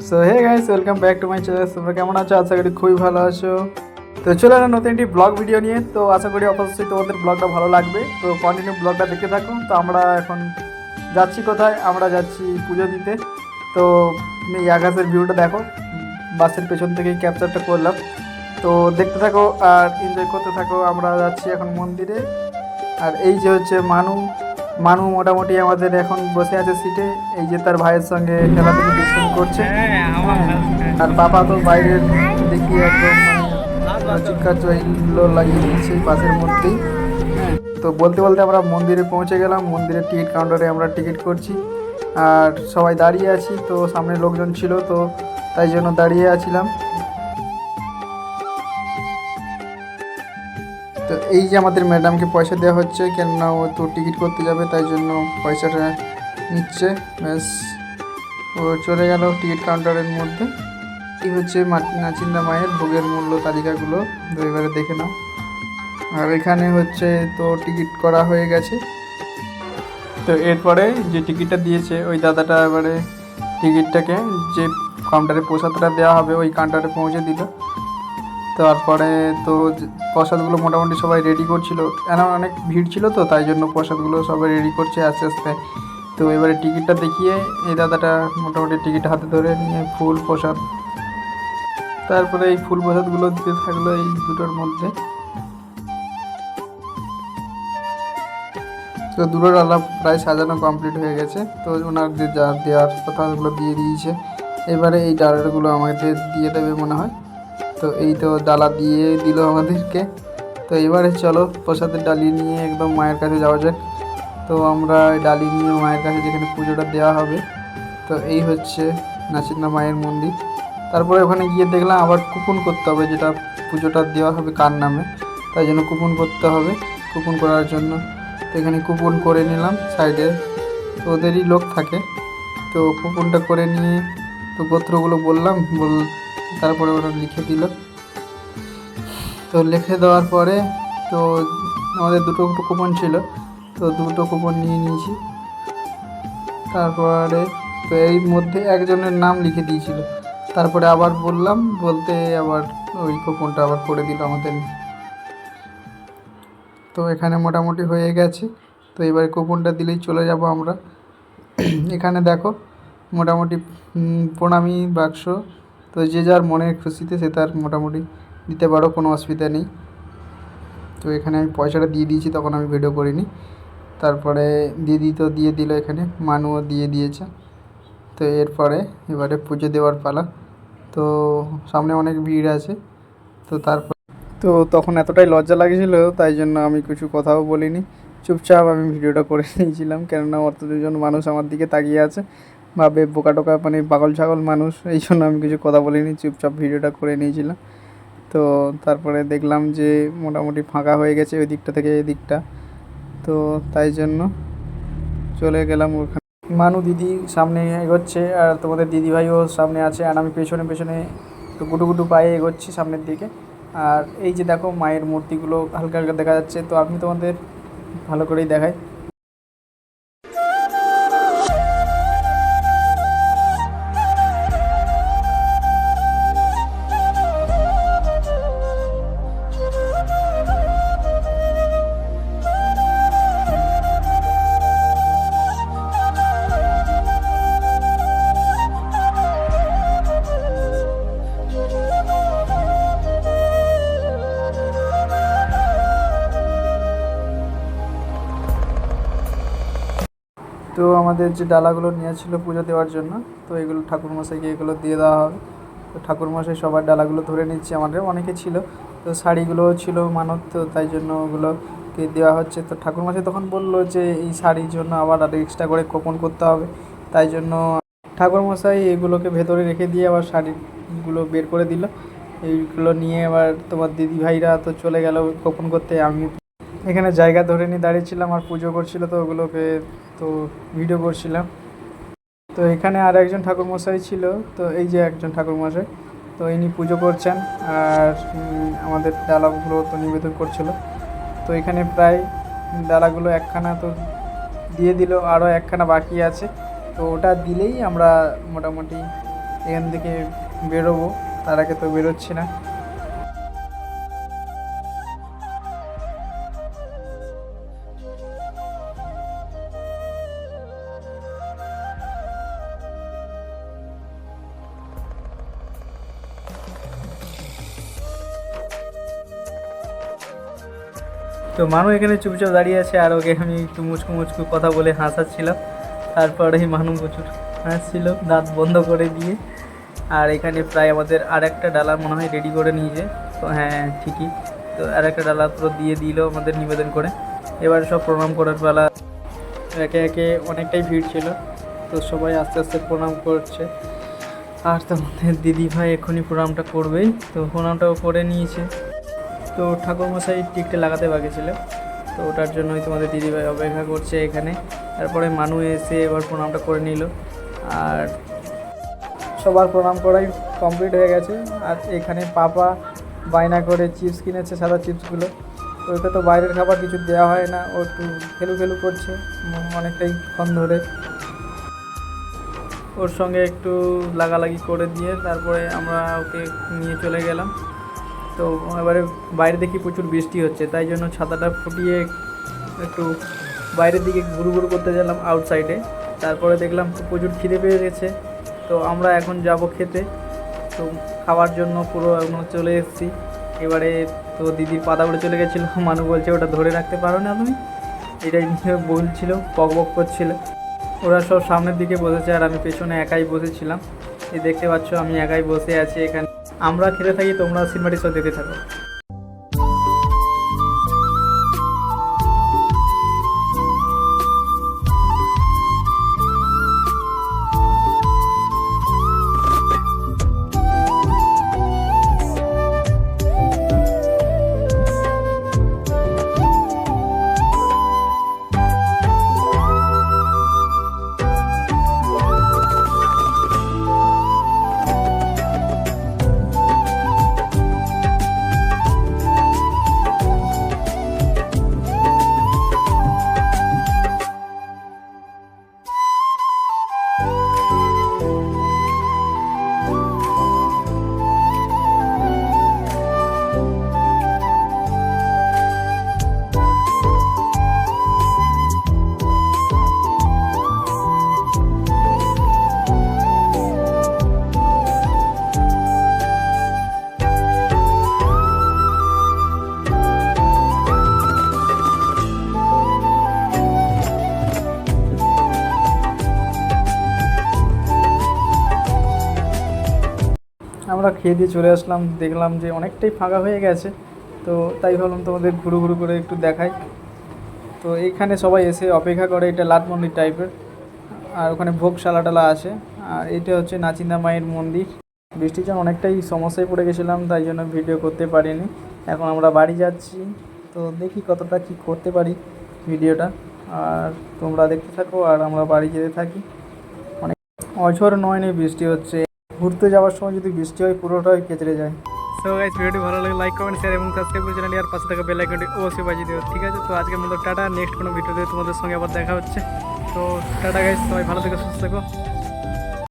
So hey guys, welcome back to my channel. তোমরা কেমন আছো? আশা করি খুবই ভালো আছো। তো চলো না নতুন একটি ব্লগ ভিডিও নিয়ে। তো আশা করি অবশ্যই তোমাদের ব্লগটা ভালো লাগবে। তো কন্টিনিউ ব্লগটা দেখতে থাকো। তো আমরা এখন যাচ্ছি কোথায়? আমরা যাচ্ছি পুজো দিতে। তো তুমি এই আকাশের ভিউটা দেখো, বাসের পেছন থেকেই ক্যাপচারটা করলাম। তো দেখতে থাকো আর এনজয় করতে থাকো। আমরা যাচ্ছি এখন মন্দিরে। আর এই যে হচ্ছে মানু মানু মোটামুটি আমাদের এখন বসে আছে সিটে। এই যে তার ভাইয়ের সঙ্গে খেলাধুলো ডিসকাস করছে। হ্যাঁ, আর বাবা তো বাইরের দেখি একদম মানে চিৎকার চৈল্লো লাগিয়ে দিচ্ছে বাসের মধ্যেই। হ্যাঁ, তো বলতে বলতে আমরা মন্দিরে পৌঁছে গেলাম। মন্দিরের টিকিট কাউন্টারে আমরা টিকিট করছি আর সবাই দাঁড়িয়ে আছি। তো সামনে লোকজন ছিল, তো তাই জন্য দাঁড়িয়ে আছিলাম। তো এই যে আমাদের ম্যাডামকে পয়সা দেওয়া হচ্ছে, কেননা ও তো টিকিট করতে যাবে, তাই জন্য পয়সাটা নিচ্ছে। ব্যাস, ও চলে গেল টিকিট কাউন্টারের মধ্যে। এই হচ্ছে নাচিন্দা মায়ের ভোগের মূল্য তালিকাগুলো, তো এবারে দেখে নাও। আর এখানে হচ্ছে তো টিকিট করা হয়ে গেছে। তো এরপরে যে টিকিটটা দিয়েছে ওই দাদাটা এবারে টিকিটটাকে যে কাউন্টারে প্রসাদটা দেওয়া হবে ওই কাউন্টারে পৌঁছে দিল। তারপরে তো প্রসাদগুলো মোটামুটি সবাই রেডি করছিল, কেন অনেক ভিড় ছিল, তো তাই জন্য প্রসাদগুলো সবাই রেডি করছে আস্তে আস্তে। তো এবারে টিকিটটা দেখিয়ে এই দাদাটা মোটামুটি টিকিট হাতে ধরে নিয়ে ফুল প্রসাদ, তারপরে এই ফুল প্রসাদগুলো দিতে থাকলো এই দুটোর মধ্যে। তো দুটো ডালা প্রায় সাজানো কমপ্লিট হয়ে গেছে। তো ওনার যে যা দেওয়ার কথা ওগুলো দিয়ে দিয়েছে। এবারে এই ডালাগুলো আমাদের দিয়ে দেবে মনে হয়। তো এই তো ডালা দিয়ে দিল আমাদেরকে। তো এবারে চলো প্রসাদের ডালি নিয়ে একদম মায়ের কাছে যাওয়া যাক। তো আমরা ডালি নিয়ে মায়ের কাছে যেখানে পুজোটা দেওয়া হবে, তো এই হচ্ছে নাচিন্দা মায়ের মন্দির। তারপরে ওখানে গিয়ে দেখলাম আবার কুপন করতে হবে, যেটা পুজোটা দেওয়া হবে কার নামে, তাই জন্য কুপন করতে হবে। কুপন করার জন্য তো এখানে কুপন করে নিলাম সাইডে। তো ওদেরই লোক থাকে, তো কুপনটা করে নিয়ে তো গোত্রগুলো বললাম, তারপরে ওরা লিখে দিল। তো লিখে দেওয়ার পরে তো আমাদের দুটো কুপন ছিল, তো দুটো কুপন নিয়ে নিয়েছি। তারপরে তো এর মধ্যে একজনের নাম লিখে দিয়েছিল, তারপরে আবার বললাম, বলতে আবার ওই কুপনটা আবার করে দিল আমাদের। তো এখানে মোটামুটি হয়ে গেছে। তো এবারে কুপনটা দিলেই চলে যাব আমরা। এখানে দেখো মোটামুটি প্রণামী বাক্স, তো যে যার মনের খুশিতে সে তার মোটামুটি দিতে পারো, কোনো অসুবিধা নেই। তো এখানে আমি পয়সাটা দিয়ে দিয়েছি, তখন আমি ভিডিও করিনি। তারপরে দিদি তো দিয়ে দিল, এখানে মানুও দিয়ে দিয়েছে। তো এরপরে এবারে পুজো দেওয়ার পালা। তো সামনে অনেক ভিড় আছে। তো তারপর তো তখন এতটাই লজ্জা লাগছিল, তাই জন্য আমি কিছু কথাও বলিনি, চুপচাপ আমি ভিডিওটা করে নিয়েছিলাম। কেননা অত দুজন মানুষ আমার দিকে তাকিয়ে আছে, ভাবে বোকা টোকা মানে পাগল ছাগল মানুষ, এই জন্য আমি কিছু কথা বলিনি, চুপচাপ ভিডিওটা করে নিয়েছিলাম। তো তারপরে দেখলাম যে মোটামুটি ফাঁকা হয়ে গেছে ওই দিকটা থেকে এই দিকটা, তো তাই জন্য চলে গেলাম ওখানে। মানু দিদি সামনে এগোচ্ছে আর তোমাদের দিদিভাইও সামনে আছে, আর আমি পেছনে পেছনে তো গুটু গুটু পায়ে এগোচ্ছি সামনের দিকে। আর এই যে দেখো মায়ের মূর্তিগুলো হালকা হালকা দেখা যাচ্ছে, তো আমি তোমাদের ভালো করেই দেখাই। তো আমাদের যে ডালাগুলো নিয়েছিল পুজো দেওয়ার জন্য, তো এগুলো ঠাকুরমশাইকে এগুলো দিয়ে দেওয়া হবে। তো ঠাকুরমশাই সবার ডালাগুলো ধরে নিচ্ছে, আমাদের অনেকে ছিল, তো শাড়িগুলোও ছিল মানত, তো তাই জন্য ওগুলোকে দেওয়া হচ্ছে। তো ঠাকুরমশাই তখন বললো যে এই শাড়ির জন্য আবার এক্সট্রা করে কুপন করতে হবে, তাই জন্য ঠাকুরমশাই এগুলোকে ভেতরে রেখে দিয়ে আবার শাড়িগুলো বের করে দিল। এইগুলো নিয়ে আবার তোমার দিদিভাইরা তো চলে গেল কুপন করতে। আমি এখানে জায়গা ধরে নিয়ে দাঁড়িয়েছিলাম আর পুজো করছিল, তো ওগুলোকে তো ভিডিও করছিলাম। তো এখানে আর একজন ঠাকুরমশাই ছিল, তো এই যে একজন ঠাকুরমশাই, তো ইনি পুজো করছেন আর আমাদের ডালাগুলো তো নিবেদন করছিল। তো এখানে প্রায় ডালাগুলো একখানা তো দিয়ে দিল, আরও একখানা বাকি আছে। তো ওটা দিলেই আমরা মোটামুটি এখান থেকে বেরোবো, তার আগে তো বেরোচ্ছি না। তো মানু এখানে চুপচাপ দাঁড়িয়ে আছে, আর ওকে আমি একটু মুচকু মুচকু কথা বলে হাসাচ্ছিলাম। তারপরেই মানু প্রচুর হাসছিল দাঁত বন্ধ করে দিয়ে। আর এখানে প্রায় আমাদের আর একটা ডালা মনে হয় রেডি করে নিয়েছে। তো হ্যাঁ ঠিকই, তো আর একটা ডালা পুরো দিয়ে দিল আমাদের নিবেদন করে। এবার সব প্রণাম করার বেলা, একে একে অনেকটাই ভিড় ছিল, তো সবাই আস্তে আস্তে প্রণাম করছে। আর তোমাদের দিদিভাই এক্ষুনি প্রণামটা করবেই, তো প্রণামটাও করে নিয়েছে। তো ঠাকুরমশাই টিকটে লাগাতে বাকি ছিল, তো ওটার জন্যই তোমাদের দিদিভাই অপেক্ষা করছে এখানে। তারপরে মানু এসে এবার প্রণামটা করে নিল, আর সবার প্রণাম করাই কমপ্লিট হয়ে গেছে। আর এখানে পাপা বায়না করে চিপস কিনেছে, সাদা চিপসগুলো। তো ওটা তো বাইরের খাবার কিছু দেওয়া হয় না, ও একটু খেলু খেলু করছে অনেকটাই ক্ষণ ধরে। ওর সঙ্গে একটু লাগালাগি করে দিয়ে তারপরে আমরা ওকে নিয়ে চলে গেলাম। তো এবারে বাইরে দেখি প্রচুর বৃষ্টি হচ্ছে, তাই জন্য ছাতাটা ফুটিয়ে একটু বাইরের দিকে ঘুরু ঘুরু করতে গেলাম আউটসাইডে। তারপরে দেখলাম তো প্রচুর খিদে পেয়ে গেছে, তো আমরা এখন যাব খেতে। তো খাওয়ার জন্য পুরো আমরা চলে এসেছি। এবারে তো দিদির পাতা উড়ে চলে গেছিলো, মানু বলছে ওটা ধরে রাখতে পারো না তুমি, এটাই নিয়ে বলছিল, বক বক করছিল। ওরা সব সামনের দিকে বসেছে আর আমি পেছনে একাই বসেছিলাম। এই দেখতে পাচ্ছ আমি একাই বসে আছি এখানে। আমরা খেতে থাকি, তোমরা সিনেমাটি সব দেখতে থাকো। আমরা খেয়ে দিয়ে চলে আসলাম, দেখলাম যে অনেকটাই ফাঁকা হয়ে গেছে, তো তাই ভাবলাম তোমাদের ঘুরু ঘুরু করে একটু দেখাই। তো এইখানে সবাই এসে অপেক্ষা করে, এটা লাট মন্দির টাইপের, আর ওখানে ভোগশালা টালা আছে। আর এটা হচ্ছে নাচিন্দা মায়ের মন্দির। বৃষ্টির জন্য অনেকটাই সমস্যায় পড়ে গেছিলাম, তাই জন্য ভিডিও করতে পারিনি। এখন আমরা বাড়ি যাচ্ছি, তো দেখি কতটা কি করতে পারি ভিডিওটা। আর তোমরা দেখতে থাকো আর আমরা বাড়ি যেতে থাকি। অনেক অঝোর নয় নেই বৃষ্টি হচ্ছে, ঘুরতে যাওয়ার সময় যদি বৃষ্টি হয় পুরোটাই কেচড়ে যায়। সো গাইস, ভিডিওটি ভালো লাগলে লাইক কমেন্ট শেয়ার এবং সাবস্ক্রাইব করে চ্যানেলটি আর পাশে থাকা বেল আইকনটি অবশ্যই বাজিয়ে দিও, ঠিক আছে? তো আজকের মতো টাটা, নেক্সট কোনো ভিডিওতে তোমাদের সঙ্গে আবার দেখা হচ্ছে। তো টাটা গাইস, সবাই ভালো থেকো, সুস্থ থেকো।